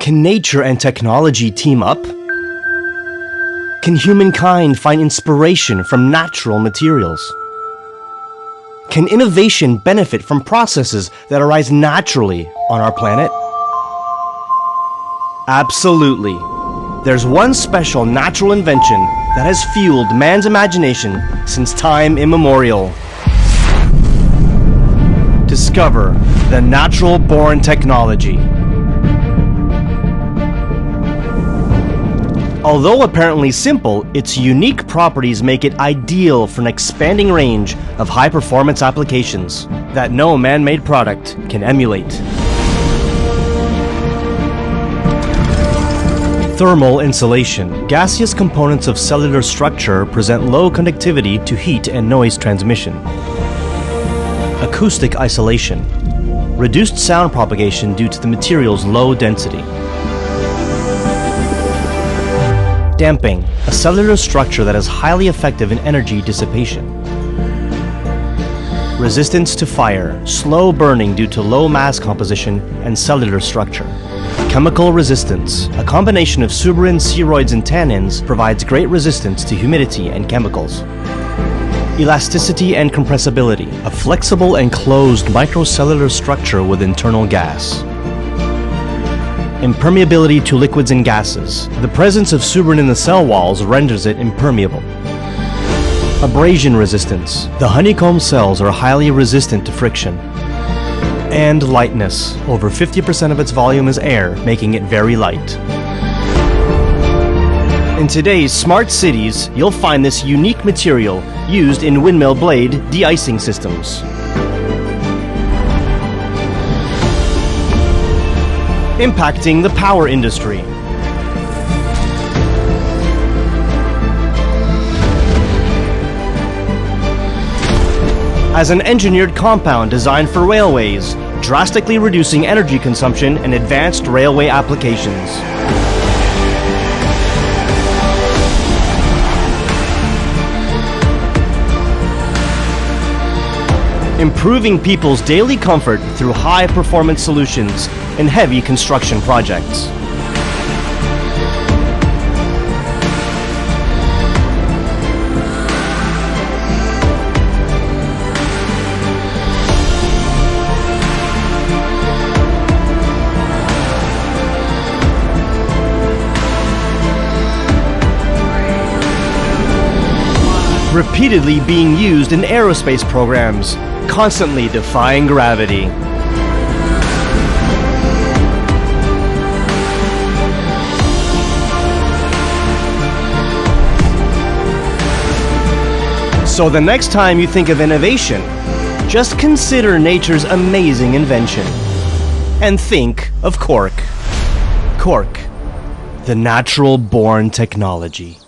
Can nature and technology team up? Can humankind find inspiration from natural materials? Can innovation benefit from processes that arise naturally on our planet? Absolutely. There's one special natural invention that has fueled man's imagination since time immemorial. Discover the natural-born technology. Although apparently simple, its unique properties make it ideal for an expanding range of high-performance applications that no man-made product can emulate. Thermal insulation. Gaseous components of cellular structure present low conductivity to heat and noise transmission. Acoustic isolation. Reduced sound propagation due to the material's low density. Damping, a cellular structure that is highly effective in energy dissipation. Resistance to fire, slow burning due to low mass composition and cellular structure. Chemical resistance, a combination of suberin, ceroids, and tannins provides great resistance to humidity and chemicals. Elasticity and compressibility, a flexible and closed microcellular structure with internal gas. Impermeability to liquids and gases. The presence of suberin in the cell walls renders it impermeable. Abrasion resistance. The honeycomb cells are highly resistant to friction. And lightness. Over 50% of its volume is air, making it very light. In today's smart cities, you'll find this unique material used in windmill blade de-icing systems. Impacting the power industry. As an engineered compound designed for railways, drastically reducing energy consumption in advanced railway applications. Improving people's daily comfort through high-performance solutions in heavy construction projects. Repeatedly being used in aerospace programs, constantly defying gravity. So the next time you think of innovation, just consider nature's amazing invention. And think of Cork. Cork, the natural-born technology.